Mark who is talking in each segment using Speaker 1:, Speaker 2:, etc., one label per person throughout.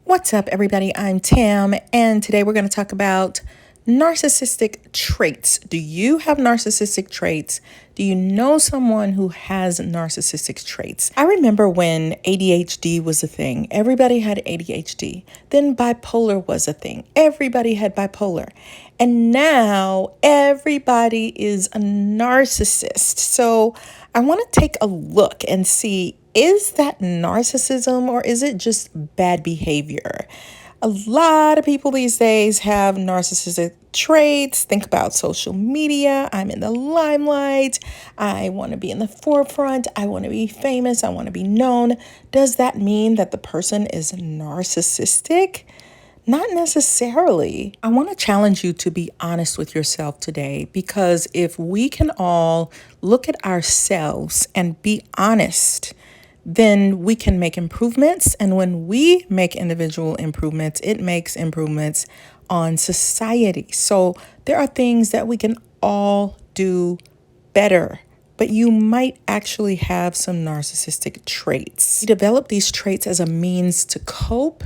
Speaker 1: What's up, everybody? I'm Tam, and today we're going to talk about narcissistic traits. Do you have narcissistic traits? Do you know someone who has narcissistic traits? I remember when ADHD was a thing. Everybody had ADHD. Then bipolar was a thing. Everybody had bipolar. And now everybody is a narcissist. So I want to take a look and see, is that narcissism or is it just bad behavior? A lot of people these days have narcissistic traits. Think about social media. I'm in the limelight. I want to be in the forefront. I want to be famous. I want to be known. Does that mean that the person is narcissistic? Not necessarily. I want to challenge you to be honest with yourself today, because if we can all look at ourselves and be honest, then we can make improvements. And when we make individual improvements, it makes improvements on society. So there are things that we can all do better. But you might actually have some narcissistic traits. We develop these traits as a means to cope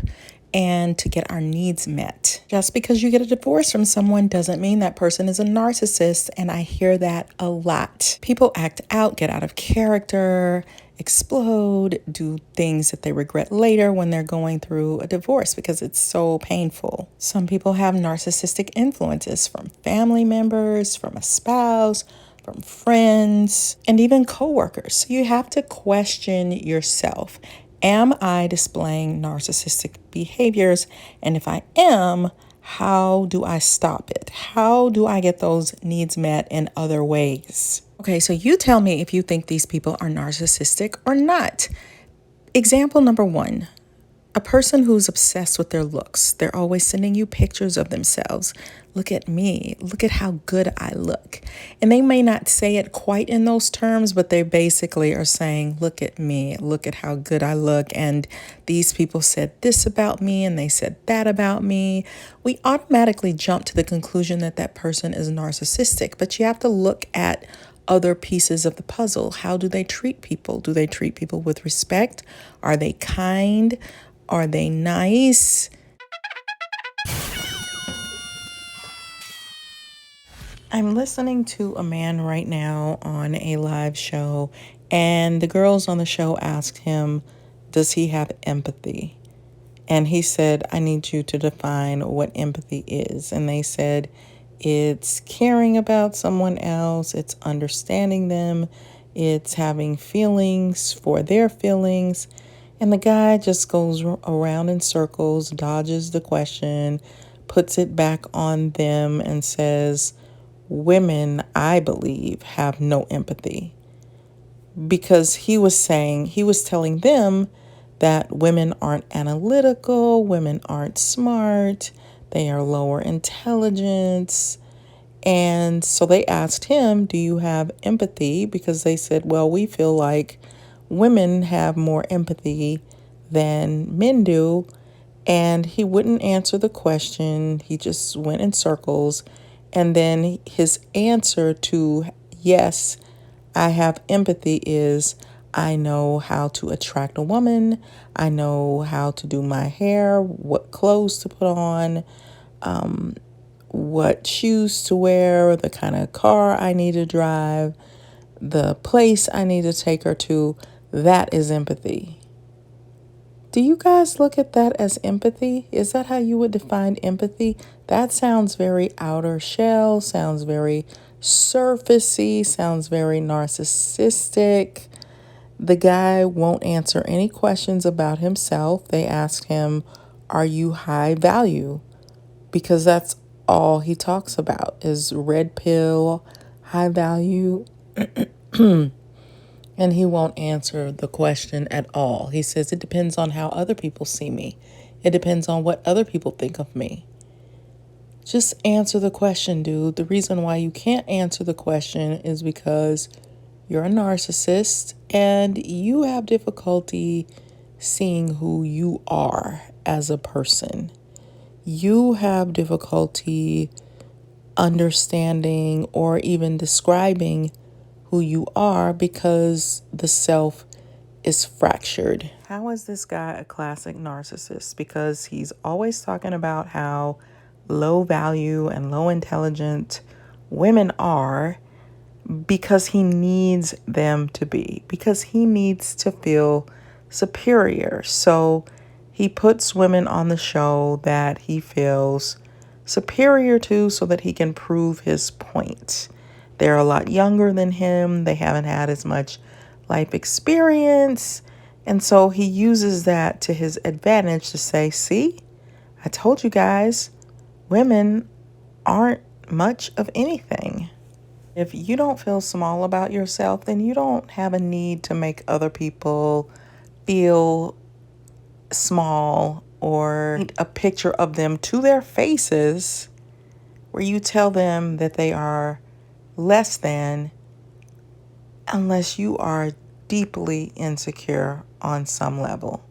Speaker 1: and to get our needs met. Just because you get a divorce from someone doesn't mean that person is a narcissist, and I hear that a lot. People act out, get out of character, explode, do things that they regret later when they're going through a divorce because it's so painful. Some people have narcissistic influences from family members, from a spouse, from friends, and even coworkers. So you have to question yourself. Am I displaying narcissistic behaviors? And if I am, how do I stop it? How do I get those needs met in other ways? Okay, so you tell me if you think these people are narcissistic or not. Example number one. A person who's obsessed with their looks. They're always sending you pictures of themselves. Look at me. Look at how good I look. And they may not say it quite in those terms, but they basically are saying, look at me. Look at how good I look. And these people said this about me and they said that about me. We automatically jump to the conclusion that that person is narcissistic, but you have to look at other pieces of the puzzle. How do they treat people? Do they treat people with respect? Are they kind? Are they nice? I'm listening to a man right now on a live show, and the girls on the show asked him, does he have empathy? And he said, I need you to define what empathy is. And they said, it's caring about someone else, it's understanding them, it's having feelings for their feelings. And the guy just goes around in circles, dodges the question, puts it back on them and says, women, I believe, have no empathy. Because he was telling them that women aren't analytical, women aren't smart, they are lower intelligence. And so they asked him, do you have empathy? Because they said, well, we feel like women have more empathy than men do. And he wouldn't answer the question. He just went in circles. And then his answer to yes, I have empathy is, I know how to attract a woman. I know how to do my hair, what clothes to put on, what shoes to wear, the kind of car I need to drive, the place I need to take her to. That is empathy. Do you guys look at that as empathy? Is that how you would define empathy? That sounds very outer shell, sounds very surfacey, sounds very narcissistic. The guy won't answer any questions about himself. They ask him, are you high value? Because that's all he talks about is red pill, high value. And he won't answer the question at all. He says, it depends on how other people see me. It depends on what other people think of me. Just answer the question, dude. The reason why you can't answer the question is because you're a narcissist and you have difficulty seeing who you are as a person. You have difficulty understanding or even describing who you are because the self is fractured. How is this guy a classic narcissist? Because he's always talking about how low value and low intelligent women are because he needs them to be, because he needs to feel superior. So he puts women on the show that he feels superior to so that he can prove his point. They're a lot younger than him. They haven't had as much life experience. And so he uses that to his advantage to say, see, I told you guys, women aren't much of anything. If you don't feel small about yourself, then you don't have a need to make other people feel small or a picture of them to their faces where you tell them that they are less than, unless you are deeply insecure on some level.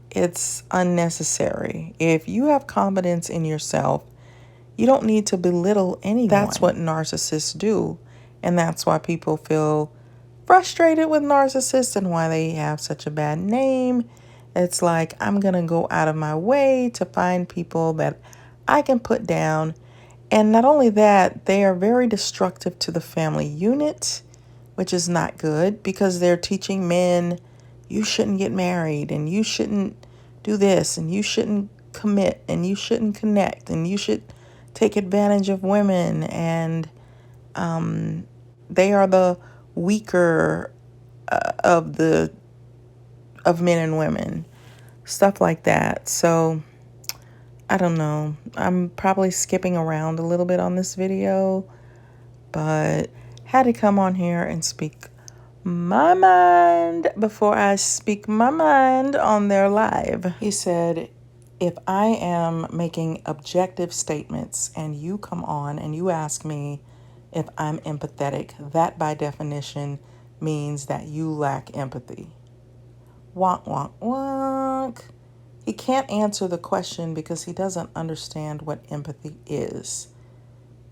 Speaker 1: It's unnecessary. If you have confidence in yourself, you don't need to belittle anyone. That's what narcissists do. And that's why people feel frustrated with narcissists and why they have such a bad name. It's like, I'm going to go out of my way to find people that I can put down. And not only that, they are very destructive to the family unit, which is not good because they're teaching men, you shouldn't get married and you shouldn't do this and you shouldn't commit and you shouldn't connect and you should take advantage of women. And they are the weaker of men and women, stuff like that. So I don't know. I'm probably skipping around a little bit on this video, but had to come on here and speak my mind before I speak my mind on their live. He said, if I am making objective statements and you come on and you ask me if I'm empathetic, that by definition means that you lack empathy. Wonk, wonk, wonk. He can't answer the question because he doesn't understand what empathy is.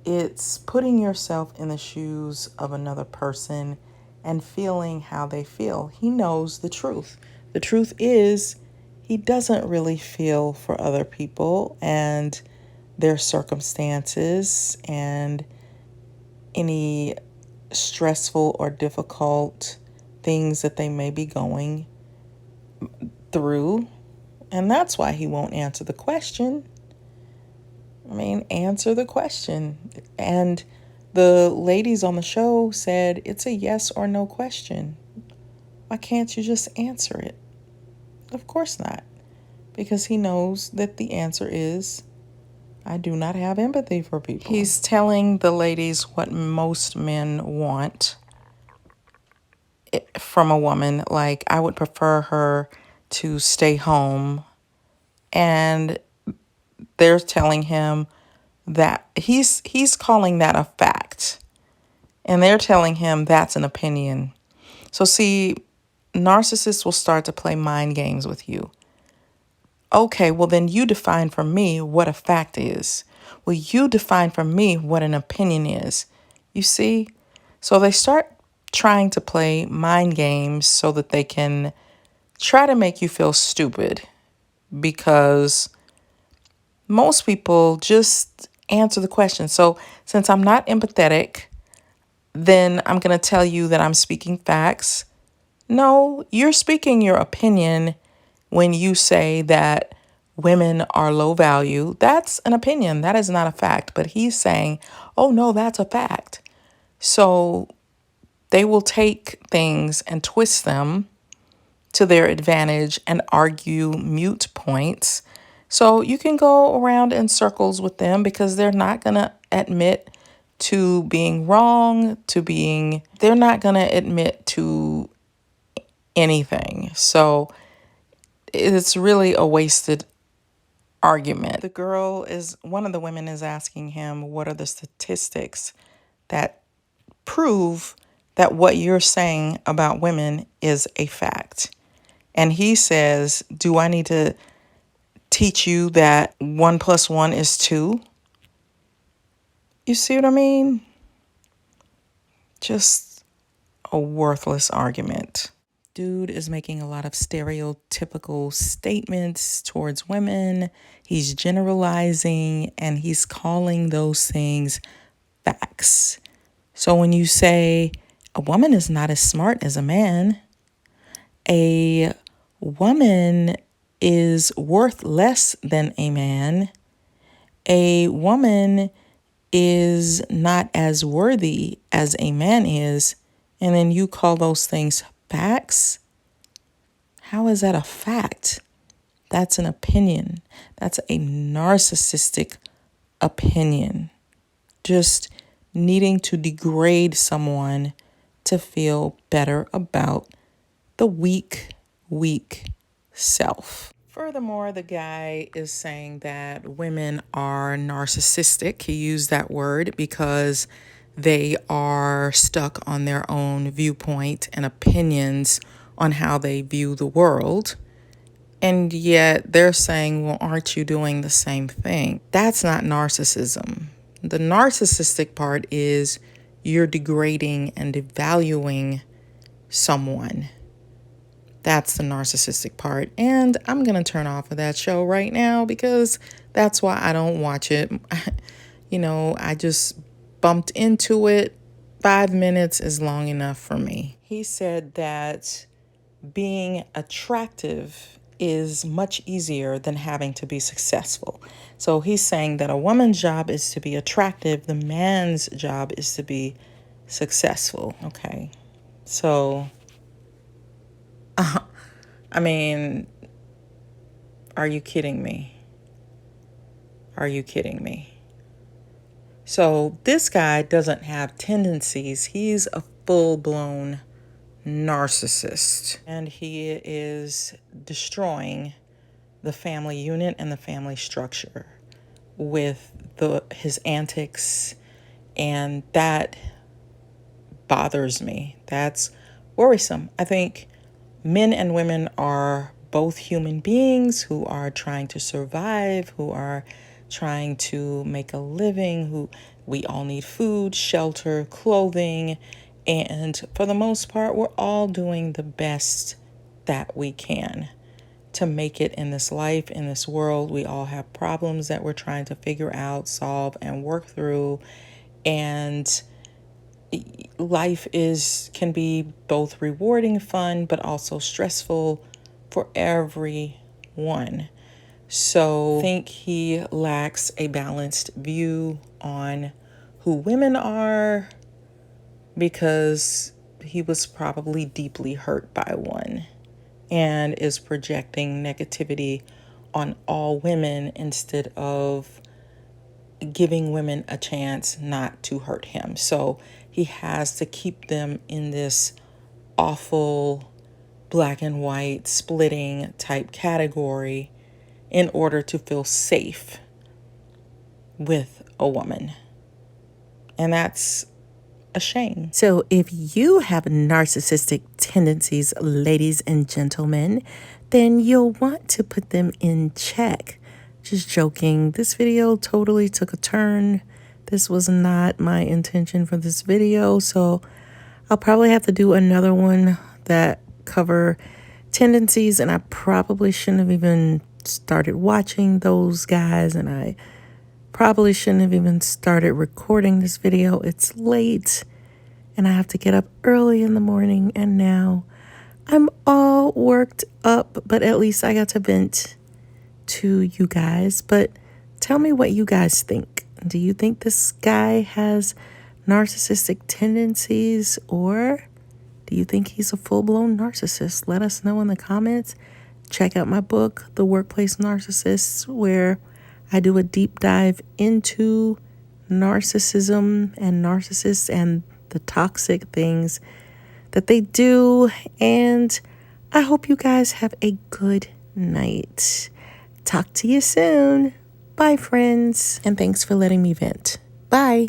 Speaker 1: It's putting yourself in the shoes of another person and feeling how they feel. He knows the truth. The truth is, he doesn't really feel for other people and their circumstances and any stressful or difficult things that they may be going through. And that's why he won't answer the question. I mean, answer the question. And the ladies on the show said it's a yes or no question. Why can't you just answer it? Of course not. Because he knows that the answer is, I do not have empathy for people. He's telling the ladies what most men want from a woman. Like, I would prefer her to stay home. And they're telling him that he's calling that a fact. And they're telling him that's an opinion. So see, narcissists will start to play mind games with you. Okay, well then you define for me what a fact is. Well, you define for me what an opinion is. You see? So they start trying to play mind games so that they can try to make you feel stupid, because most people just answer the question. So since I'm not empathetic, then I'm going to tell you that I'm speaking facts. No, you're speaking your opinion when you say that women are low value. That's an opinion. That is not a fact. But he's saying, oh, no, that's a fact. So they will take things and twist them to their advantage and argue mute points. So you can go around in circles with them because they're not going to admit to being wrong, they're not going to admit to anything. So it's really a wasted argument. One of the women is asking him, what are the statistics that prove that what you're saying about women is a fact? And he says, do I need to teach you that 1 + 1 is 2? You see what I mean? Just a worthless argument. Dude is making a lot of stereotypical statements towards women. He's generalizing and he's calling those things facts. So when you say a woman is not as smart as a man, a woman is worth less than a man, a woman is not as worthy as a man is, and then you call those things facts, how is that a fact? That's an opinion. That's a narcissistic opinion. Just needing to degrade someone to feel better about the weak self. Furthermore, the guy is saying that women are narcissistic. He used that word because they are stuck on their own viewpoint and opinions on how they view the world. And yet they're saying, well, aren't you doing the same thing? That's not narcissism. The narcissistic part is you're degrading and devaluing someone. That's the narcissistic part. And I'm going to turn off of that show right now because that's why I don't watch it. I just bumped into it. 5 minutes is long enough for me. He said that being attractive is much easier than having to be successful. So he's saying that a woman's job is to be attractive. The man's job is to be successful. Okay. So I mean, are you kidding me? Are you kidding me? So this guy doesn't have tendencies. He's a full-blown narcissist. And he is destroying the family unit and the family structure with his antics. And that bothers me. That's worrisome. I think men and women are both human beings who are trying to survive, who are trying to make a living, who we all need food, shelter, clothing, and for the most part, we're all doing the best that we can to make it in this life, in this world. We all have problems that we're trying to figure out, solve, and work through, and life can be both rewarding, fun, but also stressful for everyone. So I think he lacks a balanced view on who women are because he was probably deeply hurt by one and is projecting negativity on all women instead of giving women a chance not to hurt him. So he has to keep them in this awful black and white splitting type category in order to feel safe with a woman. And that's a shame. So if you have narcissistic tendencies, ladies and gentlemen, then you'll want to put them in check. Just joking. This video totally took a turn. This was not my intention for this video, so I'll probably have to do another one that cover tendencies, and I probably shouldn't have even started watching those guys, and I probably shouldn't have even started recording this video. It's late, and I have to get up early in the morning, and now I'm all worked up, but at least I got to vent to you guys. But tell me what you guys think. Do you think this guy has narcissistic tendencies, or do you think he's a full-blown narcissist? Let us know in the comments. Check out my book, The Workplace NaRCISSiST, where I do a deep dive into narcissism and narcissists and the toxic things that they do. And I hope you guys have a good night. Talk to you soon. Bye, friends. And thanks for letting me vent. Bye.